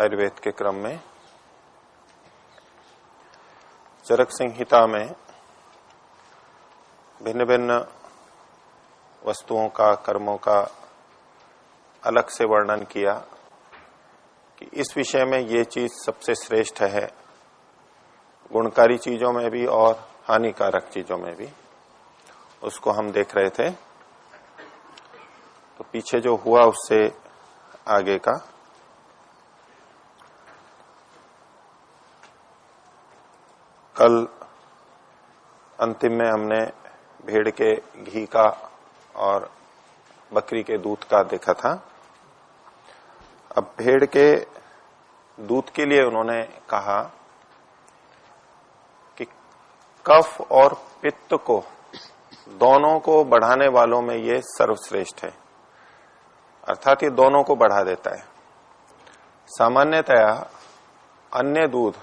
आयुर्वेद के क्रम में चरक संहिता में भिन्न भिन्न वस्तुओं का, कर्मों का अलग से वर्णन किया कि इस विषय में ये चीज सबसे श्रेष्ठ है, गुणकारी चीजों में भी और हानिकारक चीजों में भी। उसको हम देख रहे थे। तो पीछे जो हुआ उससे आगे का कल अंतिम में हमने भेड़ के घी का और बकरी के दूध का देखा था। अब भेड़ के दूध के लिए उन्होंने कहा कि कफ और पित्त को दोनों को बढ़ाने वालों में ये सर्वश्रेष्ठ है, अर्थात ये दोनों को बढ़ा देता है। सामान्यतया अन्य दूध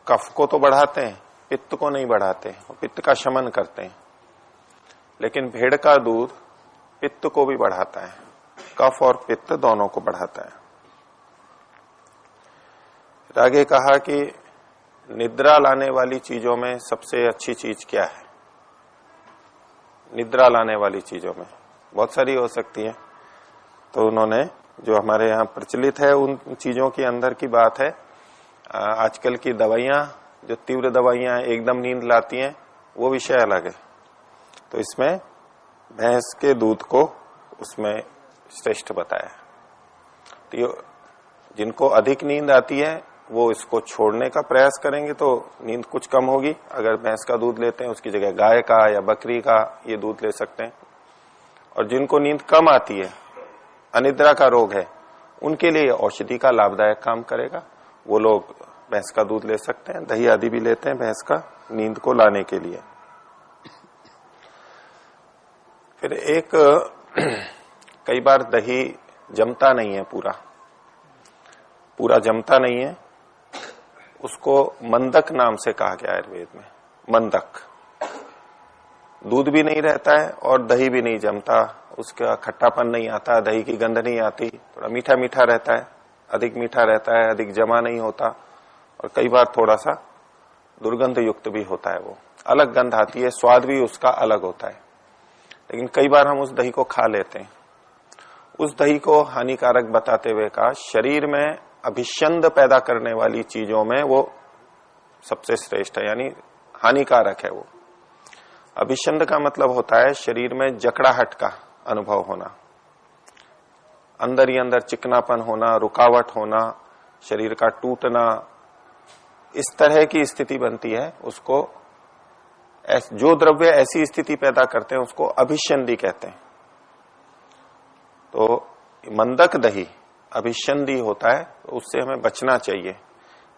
कफ को तो बढ़ाते हैं, पित्त को नहीं बढ़ाते, पित्त का शमन करते हैं, लेकिन भेड़ का दूध पित्त को भी बढ़ाता है, कफ और पित्त दोनों को बढ़ाता है। आगे कहा कि निद्रा लाने वाली चीजों में सबसे अच्छी चीज क्या है। निद्रा लाने वाली चीजों में बहुत सारी हो सकती है, तो उन्होंने जो हमारे यहाँ प्रचलित है उन चीजों के अंदर की बात है। आजकल की दवाइयां, जो तीव्र दवाइयां एकदम नींद लाती हैं, वो विषय अलग है। तो इसमें भैंस के दूध को उसमें श्रेष्ठ बताया। तो जिनको अधिक नींद आती है वो इसको छोड़ने का प्रयास करेंगे तो नींद कुछ कम होगी। अगर भैंस का दूध लेते हैं उसकी जगह गाय का या बकरी का ये दूध ले सकते हैं। और जिनको नींद कम आती है, अनिद्रा का रोग है, उनके लिए औषधि का लाभदायक काम करेगा। वो लोग भैंस का दूध ले सकते हैं, दही आदि भी लेते हैं भैंस का नींद को लाने के लिए। फिर एक कई बार दही जमता नहीं है, पूरा जमता नहीं है, उसको मंदक नाम से कहा गया आयुर्वेद में। मंदक, दूध भी नहीं रहता है और दही भी नहीं जमता, उसका खट्टापन नहीं आता, दही की गंध नहीं आती, थोड़ा मीठा मीठा रहता है, अधिक मीठा रहता है, अधिक जमा नहीं होता, और कई बार थोड़ा सा दुर्गंध युक्त भी होता है। वो अलग गंध आती है, स्वाद भी उसका अलग होता है। लेकिन कई बार हम उस दही को खा लेते हैं। उस दही को हानिकारक बताते हुए कहा शरीर में अभिषंद पैदा करने वाली चीजों में वो सबसे श्रेष्ठ है, यानी हानिकारक है। वो अभिषंद का मतलब होता है शरीर में जकड़ाहट का अनुभव होना, अंदर ही अंदर चिकनापन होना, रुकावट होना, शरीर का टूटना, इस तरह की स्थिति बनती है। उसको जो द्रव्य ऐसी स्थिति पैदा करते हैं उसको अभिषंदी कहते हैं। तो मंदक दही अभिषंदी होता है, तो उससे हमें बचना चाहिए।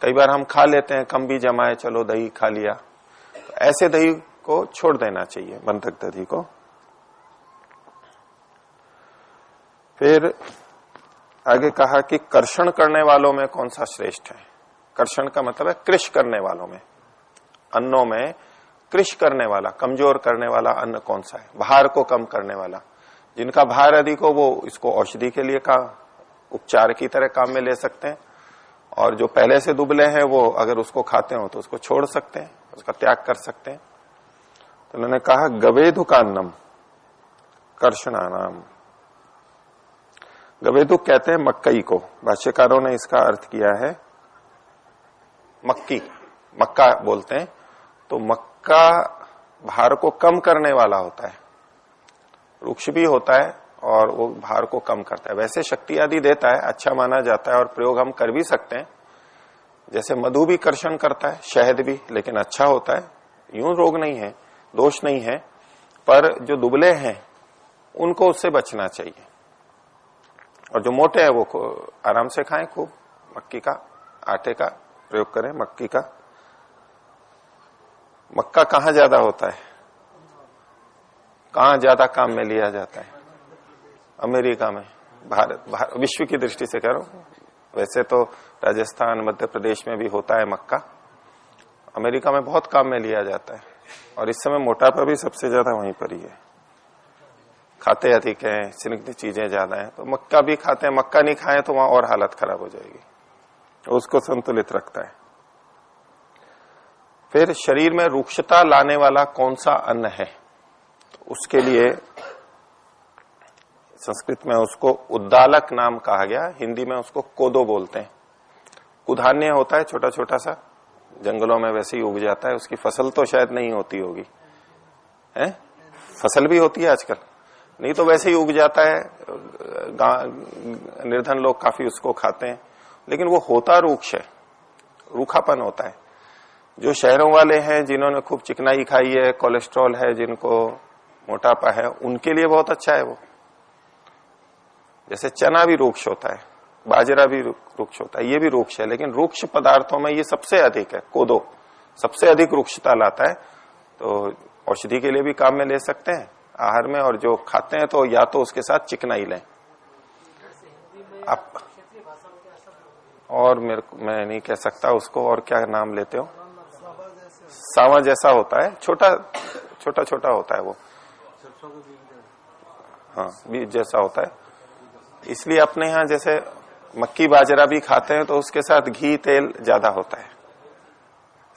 कई बार हम खा लेते हैं, कम भी जमाए, चलो दही खा लिया, तो ऐसे दही को छोड़ देना चाहिए, मंदक दही को। फिर आगे कहा कि कर्षण करने वालों में कौन सा श्रेष्ठ है। कर्षण का मतलब है कृश करने वालों में, अन्नों में कृश करने वाला, कमजोर करने वाला अन्न कौन सा है। भार को कम करने वाला, जिनका भार अधिक हो वो इसको औषधि के लिए का उपचार की तरह काम में ले सकते हैं, और जो पहले से दुबले हैं वो अगर उसको खाते हो तो उसको छोड़ सकते हैं, उसका त्याग कर सकते हैं। तो उन्होंने कहा गवेदुकान्नम कर्षणानाम। गवेदुक कहते हैं मक्कई को, भाष्यकारों ने इसका अर्थ किया है मक्की, मक्का बोलते हैं। तो मक्का भार को कम करने वाला होता है, वृक्ष भी होता है और वो भार को कम करता है। वैसे शक्ति आदि देता है, अच्छा माना जाता है और प्रयोग हम कर भी सकते हैं। जैसे मधु भी कर्षण करता है, शहद भी, लेकिन अच्छा होता है, यूं रोग नहीं है, दोष नहीं है। पर जो दुबले हैं उनको उससे बचना चाहिए, और जो मोटे हैं वो आराम से खाएं, खूब मक्की का आटे का प्रयोग करें। मक्की का, मक्का कहाँ ज्यादा होता है, कहाँ ज्यादा काम में लिया जाता है? अमेरिका में। भारत विश्व की दृष्टि से कह रहा हूं, वैसे तो राजस्थान मध्य प्रदेश में भी होता है मक्का, अमेरिका में बहुत काम में लिया जाता है। और इस समय मोटापा भी सबसे ज्यादा वहीं पर ही है, खाते अधिक हैं, स्निग्ध चीजें ज्यादा हैं, तो मक्का भी खाते हैं, मक्का नहीं खाएं तो वहां और हालत खराब हो जाएगी, उसको संतुलित रखता है। फिर शरीर में रुक्षता लाने वाला कौन सा अन्न है, तो उसके लिए संस्कृत में उसको उद्दालक नाम कहा गया, हिंदी में उसको कोदो बोलते हैं। कुधान्य होता है छोटा छोटा सा, जंगलों में वैसे ही उग जाता है, उसकी फसल तो शायद नहीं होती होगी, है फसल भी होती है आजकल, नहीं तो वैसे ही उग जाता है, निर्धन लोग काफी उसको खाते हैं, लेकिन वो होता रूक्ष है, रूखापन होता है। जो शहरों वाले हैं जिन्होंने खूब चिकनाई खाई है, कोलेस्ट्रॉल है, जिनको मोटापा है, उनके लिए बहुत अच्छा है वो। जैसे चना भी रूक्ष होता है, बाजरा भी रूक्ष होता है, ये भी रूक्ष है, लेकिन रूक्ष पदार्थों में ये सबसे अधिक है। कोदो सबसे अधिक रूक्षता लाता है, तो औषधि के लिए भी काम में ले सकते हैं आहार में, और जो खाते हैं तो या तो उसके साथ चिकनाई लें आप। और मैं नहीं कह सकता उसको, और क्या नाम लेते हो, सावा जैसा होता है, छोटा छोटा छोटा होता है वो, हाँ बीज जैसा होता है। इसलिए अपने यहाँ जैसे मक्की बाजरा भी खाते हैं तो उसके साथ घी तेल ज्यादा होता है,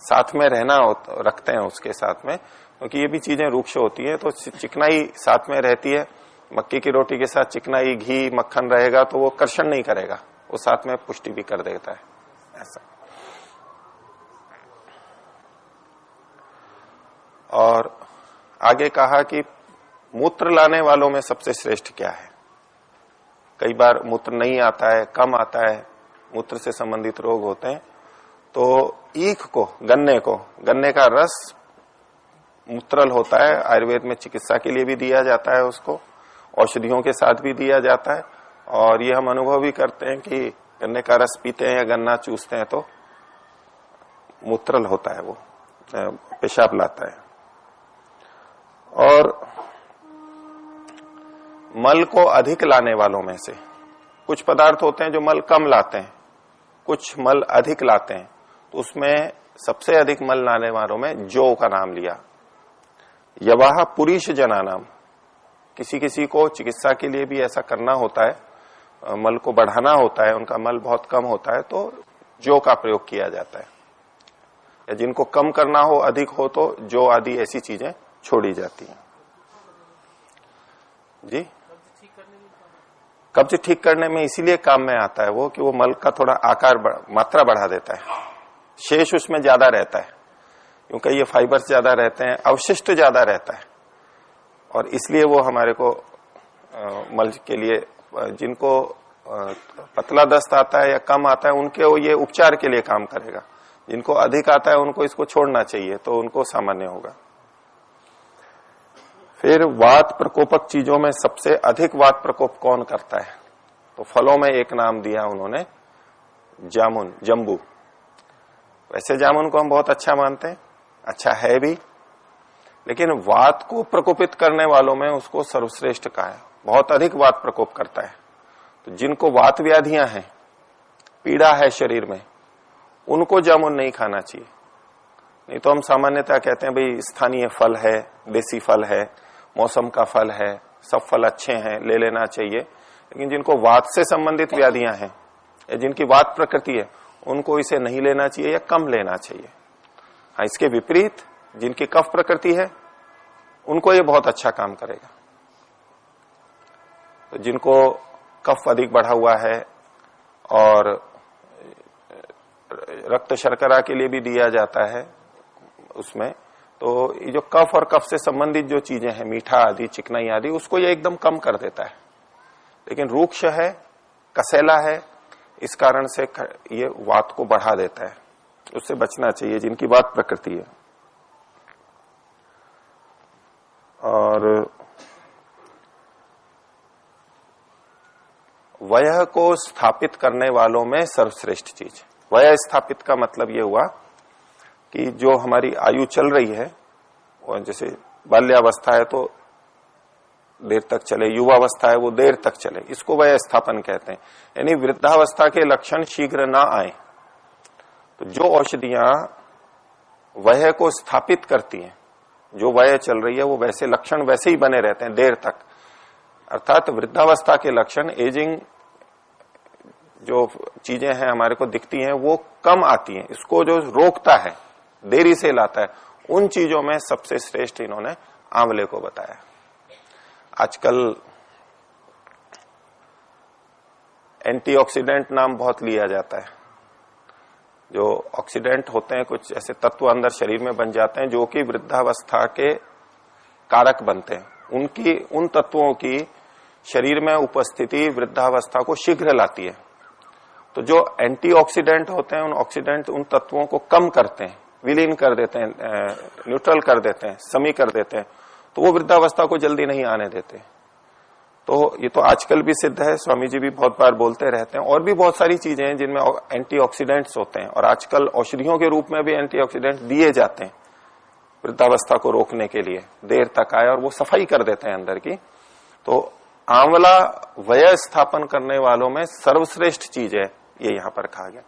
साथ में रखते हैं उसके साथ में, क्योंकि ये भी चीजें रूक्ष होती है, तो चिकनाई साथ में रहती है। मक्की की रोटी के साथ चिकनाई घी मक्खन रहेगा तो वो कर्षण नहीं करेगा, वो साथ में पुष्टि भी कर देता है, ऐसा। और आगे कहा कि मूत्र लाने वालों में सबसे श्रेष्ठ क्या है। कई बार मूत्र नहीं आता है, कम आता है, मूत्र से संबंधित रोग होते हैं, तो ईख को, गन्ने का रस मूत्रल होता है, आयुर्वेद में चिकित्सा के लिए भी दिया जाता है, उसको औषधियों के साथ भी दिया जाता है। और ये हम अनुभव भी करते हैं कि गन्ने का रस पीते हैं या गन्ना चूसते हैं तो मूत्रल होता है, वो पेशाब लाता है। और मल को अधिक लाने वालों में से कुछ पदार्थ होते हैं जो मल कम लाते हैं, कुछ मल अधिक लाते हैं, तो उसमें सबसे अधिक मल लाने वालों में जौ का नाम लिया। यवाह पुरुष जना नाम, किसी किसी को चिकित्सा के लिए भी ऐसा करना होता है, मल को बढ़ाना होता है, उनका मल बहुत कम होता है, तो जौ का प्रयोग किया जाता है। या जिनको कम करना हो, अधिक हो, तो जौ आदि ऐसी चीजें छोड़ी जाती हैं। जी कब्ज ठीक करने में इसीलिए काम में आता है वो, कि वो मल का थोड़ा आकार मात्रा बढ़ा देता है, शेष उसमें ज्यादा रहता है, क्योंकि ये फाइबर्स ज्यादा रहते हैं, अवशिष्ट ज्यादा रहता है, और इसलिए वो हमारे को मल के लिए, जिनको पतला दस्त आता है या कम आता है, उनके वो ये उपचार के लिए काम करेगा। जिनको अधिक आता है उनको इसको छोड़ना चाहिए, तो उनको सामान्य होगा। फिर वात प्रकोपक चीजों में सबसे अधिक वात प्रकोप कौन करता है, तो फलों में एक नाम दिया उन्होंने, जामुन, जम्बू। वैसे जामुन को हम बहुत अच्छा मानते हैं, अच्छा है भी, लेकिन वात को प्रकोपित करने वालों में उसको सर्वश्रेष्ठ कहा है, बहुत अधिक वात प्रकोप करता है। तो जिनको वात व्याधियां हैं, पीड़ा है शरीर में, उनको जामुन नहीं खाना चाहिए। नहीं तो हम सामान्यतः कहते हैं भाई स्थानीय फल है, देसी फल है, मौसम का फल है, सब फल अच्छे हैं, ले लेना चाहिए। लेकिन जिनको वात से संबंधित व्याधियां हैं या जिनकी वात प्रकृति है, उनको इसे नहीं लेना चाहिए या कम लेना चाहिए। हाँ, इसके विपरीत जिनकी कफ प्रकृति है उनको ये बहुत अच्छा काम करेगा। तो जिनको कफ अधिक बढ़ा हुआ है, और रक्त शर्करा के लिए भी दिया जाता है उसमें, तो ये जो कफ और कफ से संबंधित जो चीजें हैं, मीठा आदि, चिकनाई आदि, उसको ये एकदम कम कर देता है। लेकिन रूक्ष है, कसेला है, इस कारण से ये वात को बढ़ा देता है, उससे बचना चाहिए जिनकी वात प्रकृति है। और वय को स्थापित करने वालों में सर्वश्रेष्ठ चीज, वय स्थापित का मतलब ये हुआ कि जो हमारी आयु चल रही है, और जैसे बाल्यावस्था है तो देर तक चले, युवावस्था है वो देर तक चले, इसको वय स्थापन कहते हैं। यानी वृद्धावस्था के लक्षण शीघ्र ना आए। तो जो औषधियां वय को स्थापित करती हैं, जो वय चल रही है वो वैसे लक्षण वैसे ही बने रहते हैं देर तक, अर्थात वृद्धावस्था के लक्षण, एजिंग जो चीजें हैं हमारे को दिखती हैं वो कम आती हैं, इसको जो रोकता है, देरी से लाता है, उन चीजों में सबसे श्रेष्ठ इन्होंने आंवले को बताया। आजकल एंटीऑक्सीडेंट नाम बहुत लिया जाता है। जो ऑक्सीडेंट होते हैं, कुछ ऐसे तत्व अंदर शरीर में बन जाते हैं जो कि वृद्धावस्था के कारक बनते हैं, उन तत्वों की शरीर में उपस्थिति वृद्धावस्था को शीघ्र लाती है। तो जो एंटीऑक्सीडेंट होते हैं, उन ऑक्सीडेंट उन तत्वों को कम करते हैं, विलीन कर देते हैं, न्यूट्रल कर देते हैं, समी कर देते हैं, तो वो वृद्धावस्था को जल्दी नहीं आने देते। तो ये तो आजकल भी सिद्ध है, स्वामी जी भी बहुत बार बोलते रहते हैं। और भी बहुत सारी चीजें हैं जिनमें एंटीऑक्सीडेंट्स होते हैं, और आजकल औषधियों के रूप में भी एंटीऑक्सीडेंट दिए जाते हैं वृद्धावस्था को रोकने के लिए, देर तक आए और वो सफाई कर देते हैं अंदर की। तो आंवला वय स्थापन करने वालों में सर्वश्रेष्ठ चीज है, ये यहां पर कहा गया।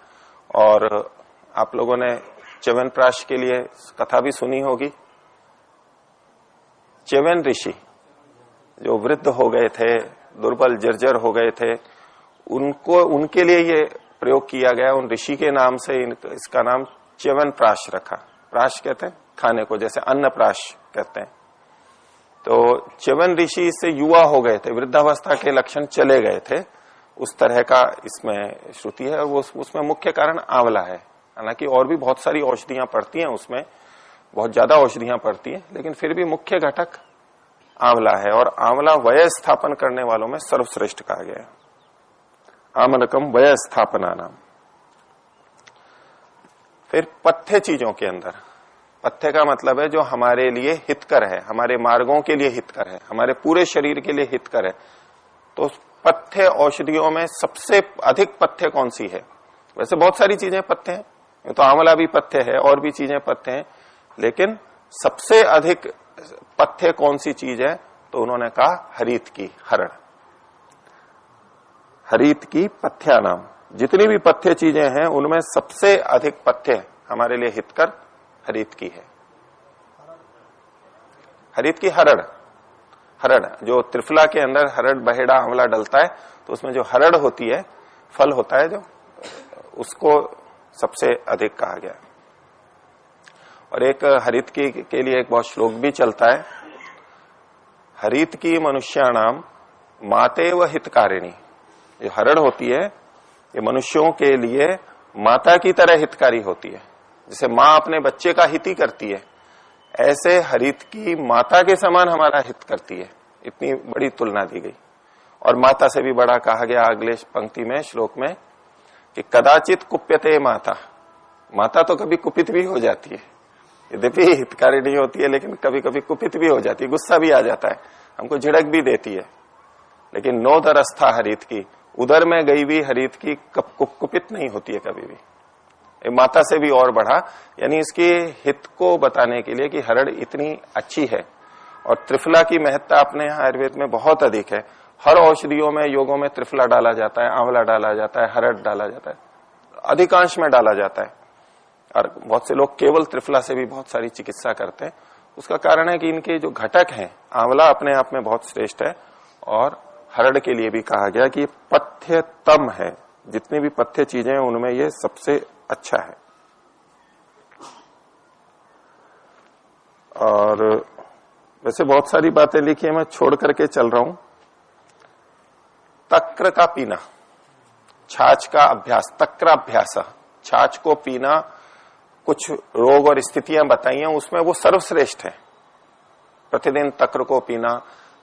और आप लोगों ने च्यवनप्राश के लिए कथा भी सुनी होगी। च्यवन ऋषि जो वृद्ध हो गए थे, दुर्बल जर्जर हो गए थे, उनके लिए ये प्रयोग किया गया। उन ऋषि के नाम से इसका नाम च्यवनप्राश रखा। प्राश कहते हैं खाने को, जैसे अन्न प्राश कहते हैं। तो च्यवन ऋषि इससे युवा हो गए थे, वृद्धावस्था के लक्षण चले गए थे, उस तरह का इसमें श्रुति है। और वो उसमें मुख्य कारण आंवला है। हालांकि और भी बहुत सारी औषधियां पड़ती हैं उसमें, बहुत ज्यादा औषधियां पड़ती हैं, लेकिन फिर भी मुख्य घटक आंवला है। और आंवला वय स्थापन करने वालों में सर्वश्रेष्ठ कहा गया है। आमनकम वय स्थापना नाम। फिर पथ्य चीजों के अंदर, पथ्य का मतलब है जो हमारे लिए हितकर है, हमारे मार्गों के लिए हितकर है, हमारे पूरे शरीर के लिए हितकर है। तो पथ्य औषधियों में सबसे अधिक पथ्य कौन सी है? वैसे बहुत सारी चीजें पथ्य हैं, तो आंवला भी पथ्य है, और भी चीजें पथ्य हैं, लेकिन सबसे अधिक पथ्य कौन सी चीज है? तो उन्होंने कहा हरीत की, हरड़। हरीत की पथ्या नाम। जितनी भी पथ्य चीजें हैं उनमें सबसे अधिक पथ्य हमारे लिए हितकर हरीत की है। हरीत की हरड़, हरड़ जो त्रिफला के अंदर हरड़ बहेड़ा आंवला डलता है, तो उसमें जो हरड़ होती है, फल होता है जो, उसको सबसे अधिक कहा गया। और एक हरित की के लिए एक बहुत श्लोक भी चलता है। हरित की मनुष्याणाम मातेव हितकारिणी। ये हरड़ होती है, ये मनुष्यों के लिए माता की तरह हितकारी होती है। जैसे माँ अपने बच्चे का हित ही करती है, ऐसे हरित की माता के समान हमारा हित करती है। इतनी बड़ी तुलना दी गई। और माता से भी बड़ा कहा गया अगले पंक्ति में, श्लोक में, कि कदाचित कुप्यते माता। माता तो कभी कुपित भी हो जाती है, यद्यपि हितकारी नहीं होती है, लेकिन कभी कभी कुपित भी हो जाती है, गुस्सा भी आ जाता है, हमको झिड़क भी देती है। लेकिन नोदरस्था हरित की, उधर में गई हुई हरित की कुपित नहीं होती है कभी भी। माता से भी और बढ़ा, यानी इसके हित को बताने के लिए कि हरड़ इतनी अच्छी है। और त्रिफला की महत्ता अपने यहाँ आयुर्वेद में बहुत अधिक है। हर औषधियों में, योगों में त्रिफला डाला जाता है, आंवला डाला जाता है, हरड़ डाला जाता है, अधिकांश में डाला जाता है। और बहुत से लोग केवल त्रिफला से भी बहुत सारी चिकित्सा करते हैं। उसका कारण है कि इनके जो घटक हैं, आंवला अपने आप में बहुत श्रेष्ठ है, और हरड़ के लिए भी कहा गया कि पथ्यतम है। जितनी भी पथ्य चीजें हैं उनमें ये सबसे अच्छा है। और वैसे बहुत सारी बातें लिखी है, मैं छोड़ करके चल रहा हूं। तक्र का पीना, छाछ का अभ्यास, तक्राभ्यास, छाछ को पीना, कुछ रोग और स्थितियां बताई हैं, उसमें वो सर्वश्रेष्ठ है। प्रतिदिन तक्र को पीना,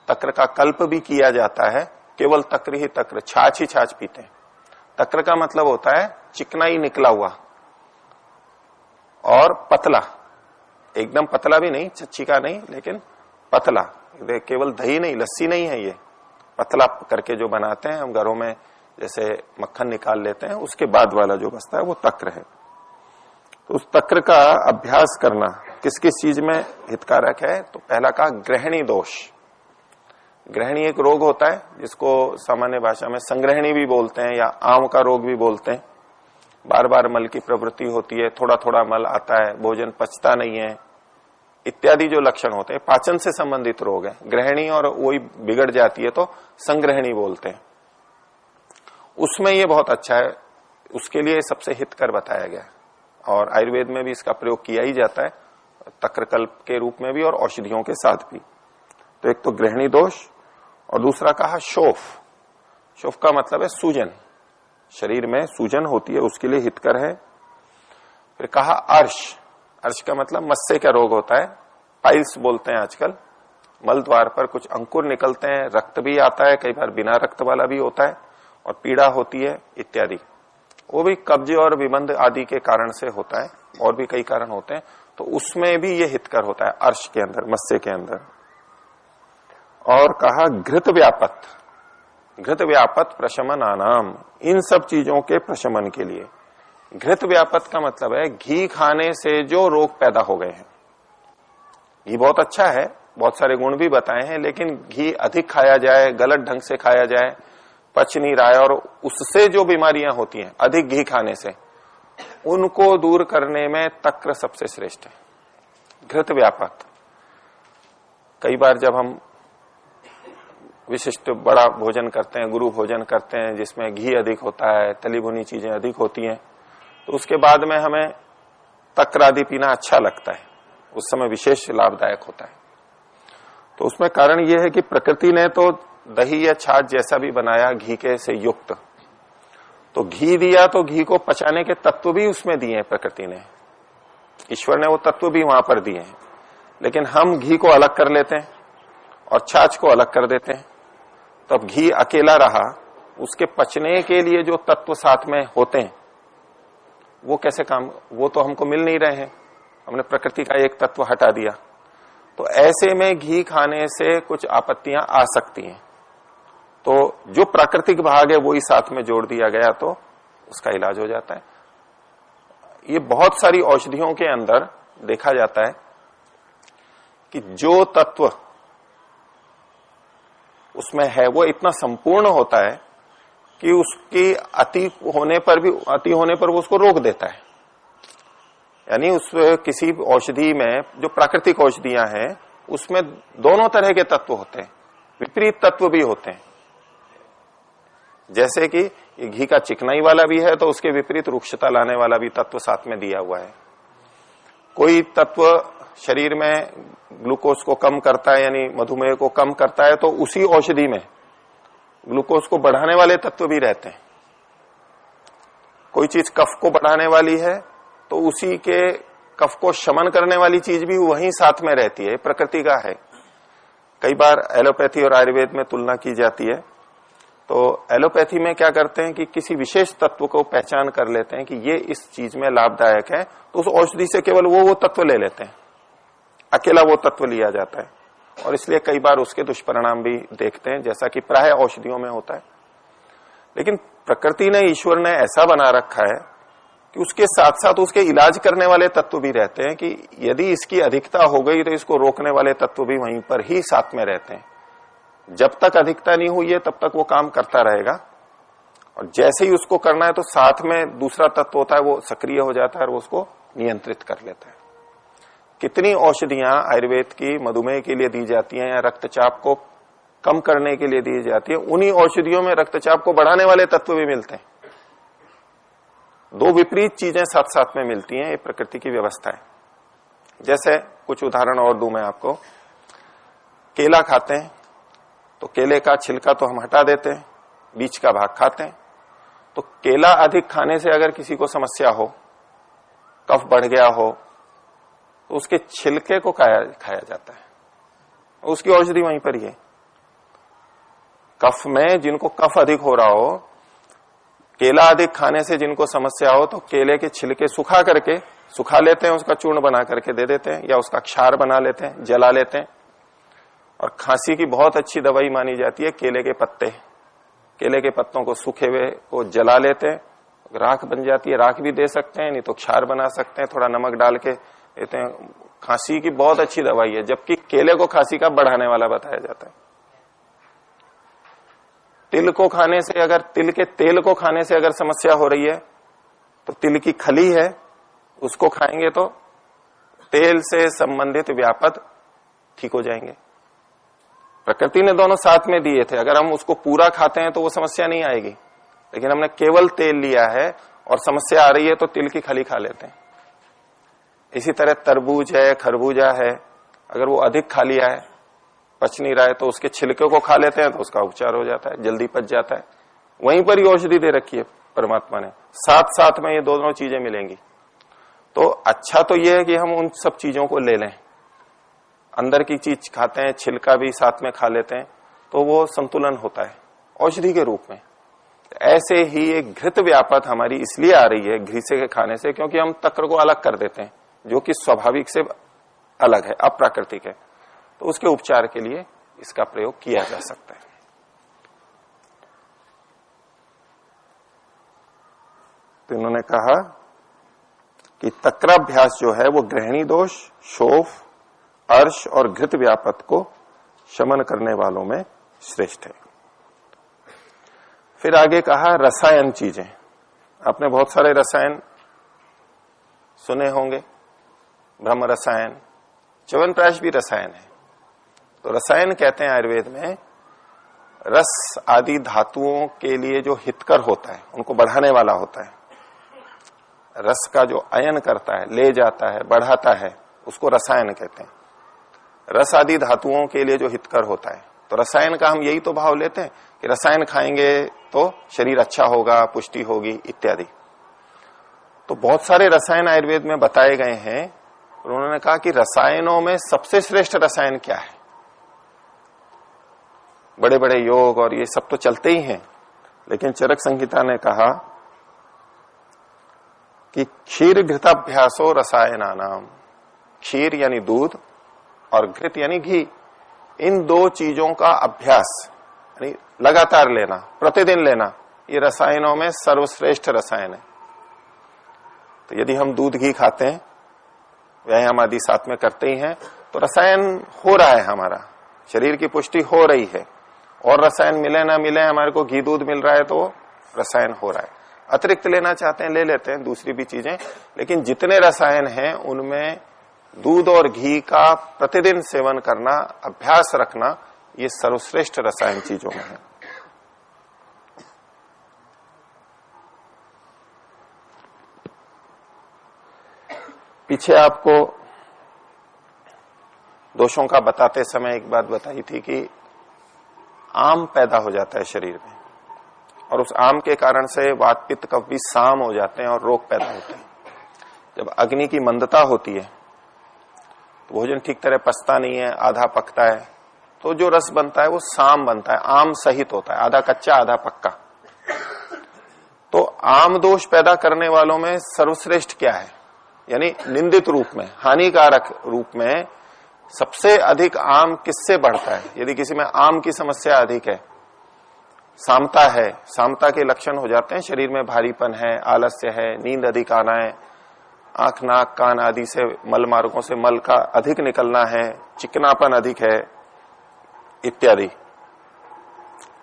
तक्र का कल्प भी किया जाता है। केवल तक्र ही तक्र, छाछ ही छाछ पीते हैं। तक्र का मतलब होता है चिकनाई निकला हुआ और पतला, एकदम पतला भी नहीं, चिका नहीं, लेकिन पतला। केवल दही नहीं, लस्सी नहीं है, ये पतला करके जो बनाते हैं हम घरों में, जैसे मक्खन निकाल लेते हैं, उसके बाद वाला जो बचता है वो तक्र है। तो उस तक्र का अभ्यास करना किस किस चीज में हितकारक है? तो पहला का ग्रहणी दोष। ग्रहणी एक रोग होता है जिसको सामान्य भाषा में संग्रहणी भी बोलते हैं, या आंव का रोग भी बोलते हैं। बार बार मल की प्रवृत्ति होती है, थोड़ा थोड़ा मल आता है, भोजन पचता नहीं है, इत्यादि जो लक्षण होते हैं, पाचन से संबंधित रोग है, ग्रहणी और वही बिगड़ जाती है तो संग्रहणी बोलते हैं, उसमें ये बहुत अच्छा है, उसके लिए सबसे हितकर बताया गया है। और आयुर्वेद में भी इसका प्रयोग किया ही जाता है, तक्रकल्प के रूप में भी और औषधियों के साथ भी। तो एक तो ग्रहणी दोष, और दूसरा कहा शोफ। शोफ का मतलब है सूजन, शरीर में सूजन होती है, उसके लिए हितकर है। फिर कहा अर्श। अर्श का मतलब मस्से का रोग होता है, पाइल्स बोलते हैं आजकल। मल द्वार पर कुछ अंकुर निकलते हैं, रक्त भी आता है, कई बार बिना रक्त वाला भी होता है, और पीड़ा होती है इत्यादि। वो भी कब्ज और विबंध आदि के कारण से होता है, और भी कई कारण होते हैं, तो उसमें भी ये हितकर होता है अर्श के अंदर, मस्से के अंदर। और कहा घृत व्यापत। घृत व्यापत प्रशमनानाम, इन सब चीजों के प्रशमन के लिए। घृत व्यापत का मतलब है घी खाने से जो रोग पैदा हो गए हैं। घी बहुत अच्छा है, बहुत सारे गुण भी बताए हैं, लेकिन घी अधिक खाया जाए, गलत ढंग से खाया जाए, पच नहीं रहा है, और उससे जो बीमारियां होती हैं अधिक घी खाने से, उनको दूर करने में तक्र सबसे श्रेष्ठ है, घृत व्यापक। कई बार जब हम विशिष्ट बड़ा भोजन करते हैं, गुरु भोजन करते हैं, जिसमें घी अधिक होता है, तली भुनी चीजें अधिक होती हैं, तो उसके बाद में हमें तक्र आदि पीना अच्छा लगता है, उस समय विशेष लाभदायक होता है। तो उसमें कारण यह है कि प्रकृति ने तो दही या छाछ जैसा भी बनाया घी के से युक्त, तो घी दिया तो घी को पचाने के तत्व भी उसमें दिए हैं प्रकृति ने, ईश्वर ने वो तत्व भी वहां पर दिए हैं। लेकिन हम घी को अलग कर लेते हैं और छाछ को अलग कर देते हैं, तो अब घी अकेला रहा, उसके पचने के लिए जो तत्व साथ में होते हैं वो कैसे काम, वो तो हमको मिल नहीं रहे हैं, हमने प्रकृति का एक तत्व हटा दिया। तो ऐसे में घी खाने से कुछ आपत्तियां आ सकती हैं, तो जो प्राकृतिक भाग है वो ही साथ में जोड़ दिया गया तो उसका इलाज हो जाता है। ये बहुत सारी औषधियों के अंदर देखा जाता है कि जो तत्व उसमें है वो इतना संपूर्ण होता है कि उसकी अति होने पर वो उसको रोक देता है। यानी उस किसी औषधि में जो प्राकृतिक औषधियां हैं उसमें दोनों तरह के तत्व होते हैं, विपरीत तत्व भी होते हैं। जैसे कि घी का चिकनाई वाला भी है तो उसके विपरीत रुक्षता लाने वाला भी तत्व साथ में दिया हुआ है। कोई तत्व शरीर में ग्लूकोज को कम करता है, यानी मधुमेह को कम करता है, तो उसी औषधि में ग्लूकोज को बढ़ाने वाले तत्व भी रहते हैं। कोई चीज कफ को बढ़ाने वाली है तो उसी के कफ को शमन करने वाली चीज भी वहीं साथ में रहती है, प्रकृति का है। कई बार एलोपैथी और आयुर्वेद में तुलना की जाती है, तो एलोपैथी में क्या करते हैं कि किसी विशेष तत्व को पहचान कर लेते हैं कि ये इस चीज में लाभदायक है, तो उस औषधि से केवल वो तत्व ले लेते हैं, अकेला वो तत्व लिया जाता है, और इसलिए कई बार उसके दुष्परिणाम भी देखते हैं, जैसा कि प्राय औषधियों में होता है। लेकिन प्रकृति ने, ईश्वर ने ऐसा बना रखा है कि उसके साथ साथ उसके इलाज करने वाले तत्व भी रहते हैं, कि यदि इसकी अधिकता हो गई तो इसको रोकने वाले तत्व भी वहीं पर ही साथ में रहते हैं। जब तक अधिकता नहीं हुई है तब तक वो काम करता रहेगा, और जैसे ही उसको करना है तो साथ में दूसरा तत्व होता है वो सक्रिय हो जाता है और वो उसको नियंत्रित कर लेता है। कितनी औषधियां आयुर्वेद की मधुमेह के लिए दी जाती हैं या रक्तचाप को कम करने के लिए दी जाती है, उन्हीं औषधियों में रक्तचाप को बढ़ाने वाले तत्व भी मिलते हैं। दो विपरीत चीजें साथ साथ में मिलती हैं, ये प्रकृति की व्यवस्था है। जैसे कुछ उदाहरण और दूं मैं आपको। केला खाते हैं तो केले का छिलका तो हम हटा देते हैं, बीच का भाग खाते हैं। तो केला अधिक खाने से अगर किसी को समस्या हो, कफ बढ़ गया हो, तो उसके छिलके को खाया जाता है, उसकी औषधि वहीं पर ही है। कफ में जिनको कफ अधिक हो रहा हो, केला अधिक खाने से जिनको समस्या हो, तो केले के छिलके सुखा लेते हैं, उसका चूर्ण बना करके दे देते हैं, या उसका क्षार बना लेते हैं, जला लेते हैं। और खांसी की बहुत अच्छी दवाई मानी जाती है केले के पत्ते। केले के पत्तों को सूखे हुए को जला लेते हैं, राख बन जाती है, राख भी दे सकते हैं, नहीं तो क्षार बना सकते हैं, थोड़ा नमक डाल के देते हैं। खांसी की बहुत अच्छी दवाई है, जबकि केले को खांसी का बढ़ाने वाला बताया जाता है। तिल को खाने से, अगर तिल के तेल को खाने से अगर समस्या हो रही है, तो तिल की खली है उसको खाएंगे तो तेल से संबंधित व्यापद ठीक हो जाएंगे। प्रकृति ने दोनों साथ में दिए थे, अगर हम उसको पूरा खाते हैं तो वो समस्या नहीं आएगी, लेकिन हमने केवल तेल लिया है और समस्या आ रही है तो तिल की खली खा लेते हैं। इसी तरह तरबूज है, खरबूजा है, अगर वो अधिक खा लिया है, पच नहीं रहा है, तो उसके छिलके को खा लेते हैं तो उसका उपचार हो जाता है, जल्दी पच जाता है। वहीं पर ही औषधि दे रखी है परमात्मा ने, साथ साथ में ये दोनों चीजें मिलेंगी। तो अच्छा तो ये है कि हम उन सब चीजों को ले लें, अंदर की चीज खाते हैं, छिलका भी साथ में खा लेते हैं, तो वो संतुलन होता है औषधि के रूप में। ऐसे ही एक घृत व्यापत हमारी इसलिए आ रही है घृसे के खाने से, क्योंकि हम तक्र को अलग कर देते हैं, जो कि स्वाभाविक से अलग है, अप्राकृतिक है, तो उसके उपचार के लिए इसका प्रयोग किया जा सकता है। तो इन्होंने कहा कि तक्राभ्यास जो है वो गृहिणी दोष, शोफ, अर्श और घृत व्यापत को शमन करने वालों में श्रेष्ठ है। फिर आगे कहा रसायन चीजें। आपने बहुत सारे रसायन सुने होंगे, ब्रह्म रसायन, च्यवनप्राश भी रसायन है। तो रसायन कहते हैं आयुर्वेद में रस आदि धातुओं के लिए जो हितकर होता है, उनको बढ़ाने वाला होता है। रस का जो अयन करता है, ले जाता है, बढ़ाता है, उसको रसायन कहते हैं। रस आदि धातुओं के लिए जो हितकर होता है, तो रसायन का हम यही तो भाव लेते हैं कि रसायन खाएंगे तो शरीर अच्छा होगा, पुष्टि होगी इत्यादि। तो बहुत सारे रसायन आयुर्वेद में बताए गए हैं। उन्होंने कहा कि रसायनों में सबसे श्रेष्ठ रसायन क्या है। बड़े बड़े योग और ये सब तो चलते ही हैं, लेकिन चरक संहिता ने कहा कि क्षीर घृताभ्यासो रसायनानाम, क्षीर यानी दूध और घृत यानी घी, इन दो चीजों का अभ्यास यानी लगातार लेना, प्रतिदिन लेना, ये रसायनों में सर्वश्रेष्ठ रसायन है। तो यदि हम दूध घी खाते हैं, व्यायाम आदि साथ में करते ही हैं, तो रसायन हो रहा है, हमारा शरीर की पुष्टि हो रही है। और रसायन मिले ना मिले, हमारे को घी दूध मिल रहा है तो रसायन हो रहा है। अतिरिक्त लेना चाहते हैं ले लेते हैं, दूसरी भी चीजें, लेकिन जितने रसायन हैं उनमें दूध और घी का प्रतिदिन सेवन करना, अभ्यास रखना, ये सर्वश्रेष्ठ रसायन चीजों में है। पीछे आपको दोषों का बताते समय एक बात बताई थी कि आम पैदा हो जाता है शरीर में, और उस आम के कारण से वात पित्त कफ भी साम हो जाते हैं और रोग पैदा होते हैं। जब अग्नि की मंदता होती है तो भोजन ठीक तरह पचता नहीं है, आधा पकता है, तो जो रस बनता है वो साम बनता है, आम सहित होता है, आधा कच्चा आधा पक्का। तो आम दोष पैदा करने वालों में सर्वश्रेष्ठ क्या है, यानी निंदित रूप में, हानिकारक रूप में सबसे अधिक आम किससे बढ़ता है। यदि किसी में आम की समस्या अधिक है, सामता है, सामता के लक्षण हो जाते हैं, शरीर में भारीपन है, आलस्य है, नींद अधिक आना है, आंख नाक कान आदि से मल मार्गों से मल का अधिक निकलना है, चिकनापन अधिक है इत्यादि,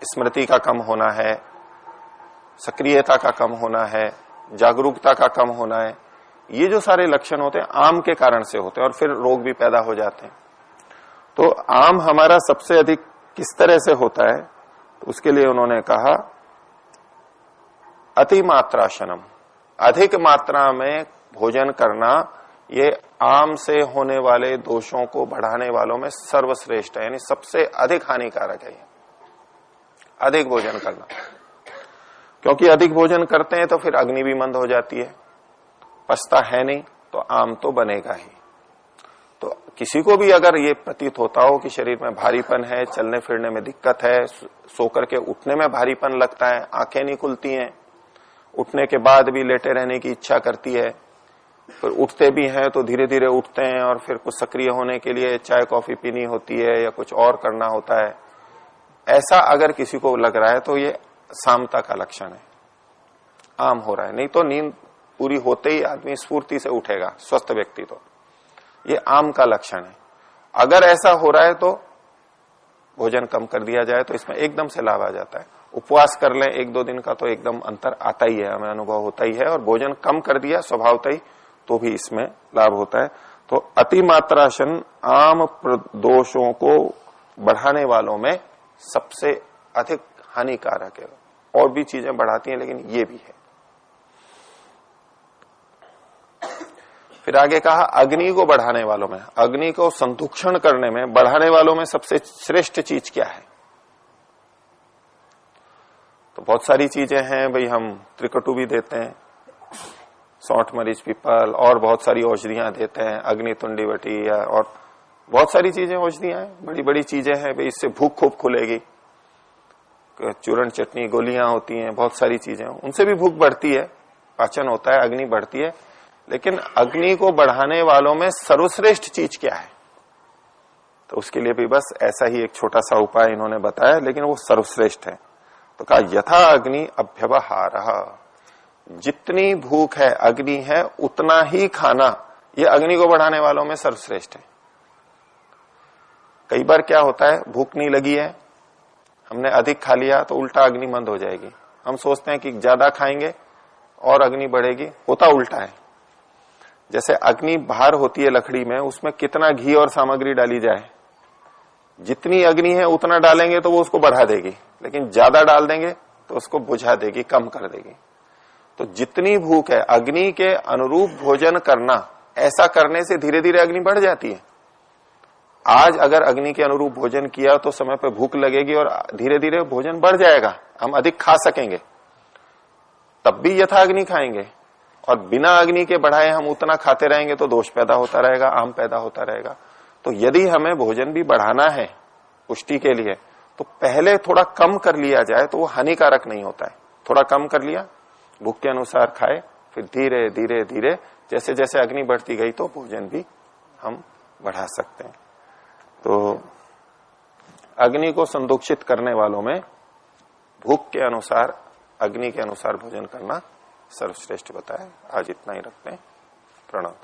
स्मृति का कम होना है, सक्रियता का कम होना है, जागरूकता का कम होना है, ये जो सारे लक्षण होते हैं आम के कारण से होते हैं और फिर रोग भी पैदा हो जाते हैं। तो आम हमारा सबसे अधिक किस तरह से होता है, तो उसके लिए उन्होंने कहा अतिमात्राशनम, अधिक मात्रा में भोजन करना, ये आम से होने वाले दोषों को बढ़ाने वालों में सर्वश्रेष्ठ है, यानी सबसे अधिक हानिकारक है ये अधिक भोजन करना। क्योंकि अधिक भोजन करते हैं तो फिर अग्नि भी मंद हो जाती है, पचता है नहीं, तो आम तो बनेगा ही। तो किसी को भी अगर ये प्रतीत होता हो कि शरीर में भारीपन है, चलने फिरने में दिक्कत है, सो करके उठने में भारीपन लगता है, आंखें नहीं खुलती हैं, उठने के बाद भी लेटे रहने की इच्छा करती है, फिर उठते भी हैं तो धीरे धीरे उठते हैं और फिर कुछ सक्रिय होने के लिए चाय कॉफी पीनी होती है या कुछ और करना होता है, ऐसा अगर किसी को लग रहा है तो ये सामता का लक्षण है, आम हो रहा है। नहीं तो नींद पूरी होते ही आदमी स्फूर्ति से उठेगा, स्वस्थ व्यक्ति, तो ये आम का लक्षण है। अगर ऐसा हो रहा है तो भोजन कम कर दिया जाए तो इसमें एकदम से लाभ आ जाता है। उपवास कर लें 1-2 दिन का तो एकदम अंतर आता ही है, हमें अनुभव होता ही है, और भोजन कम कर दिया स्वभावतः ही तो भी इसमें लाभ होता है। तो अतिमात्राशन आम दोषों को बढ़ाने वालों में सबसे अधिक हानिकारक है। और भी चीजें बढ़ाती हैं लेकिन ये भी है। फिर आगे कहा अग्नि को बढ़ाने वालों में, अग्नि को संतुक्षण करने में, बढ़ाने वालों में सबसे श्रेष्ठ चीज क्या है? तो बहुत सारी चीजें हैं भाई, हम त्रिकटु भी देते हैं, सौंठ मरीच पीपल और बहुत सारी औषधियां देते हैं, अग्नि तुंडी वटी या और बहुत सारी चीजें औषधियां हैं, बड़ी बड़ी चीजें हैं भाई, इससे भूख खूब खुलेगी। चूर्ण चटनी गोलियां होती हैं, बहुत सारी चीजें, उनसे भी भूख बढ़ती है, पाचन होता है, अग्नि बढ़ती है। लेकिन अग्नि को बढ़ाने वालों में सर्वश्रेष्ठ चीज क्या है? तो उसके लिए भी बस ऐसा ही एक छोटा सा उपाय इन्होंने बताया, लेकिन वो सर्वश्रेष्ठ है। तो कहा यथा अग्नि अभ्यवहारः, जितनी भूख है अग्नि है उतना ही खाना, ये अग्नि को बढ़ाने वालों में सर्वश्रेष्ठ है। कई बार क्या होता है, भूख नहीं लगी है, हमने अधिक खा लिया तो उल्टा अग्नि मंद हो जाएगी। हम सोचते हैं कि ज्यादा खाएंगे और अग्नि बढ़ेगी, होता उल्टा है। जैसे अग्नि बाहर होती है लकड़ी में, उसमें कितना घी और सामग्री डाली जाए, जितनी अग्नि है उतना डालेंगे तो वो उसको बढ़ा देगी, लेकिन ज्यादा डाल देंगे तो उसको बुझा देगी, कम कर देगी। तो जितनी भूख है अग्नि के अनुरूप भोजन करना, ऐसा करने से धीरे धीरे अग्नि बढ़ जाती है। आज अगर अग्नि के अनुरूप भोजन किया तो समय पे भूख लगेगी और धीरे धीरे भोजन बढ़ जाएगा, हम अधिक खा सकेंगे। तब भी यथा अग्नि खाएंगे, और बिना अग्नि के बढ़ाए हम उतना खाते रहेंगे तो दोष पैदा होता रहेगा, आम पैदा होता रहेगा। तो यदि हमें भोजन भी बढ़ाना है पुष्टि के लिए, तो पहले थोड़ा कम कर लिया जाए तो वो हानिकारक नहीं होता है। थोड़ा कम कर लिया, भूख के अनुसार खाए, फिर धीरे धीरे धीरे जैसे जैसे अग्नि बढ़ती गई तो भोजन भी हम बढ़ा सकते हैं। तो अग्नि को संदुक्षित करने वालों में भूख के अनुसार, अग्नि के अनुसार भोजन करना सर्वश्रेष्ठ बताया। आज इतना ही रखते हैं। प्रणव।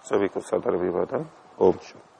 सभी को सदर विवर्धन। ओम शांति।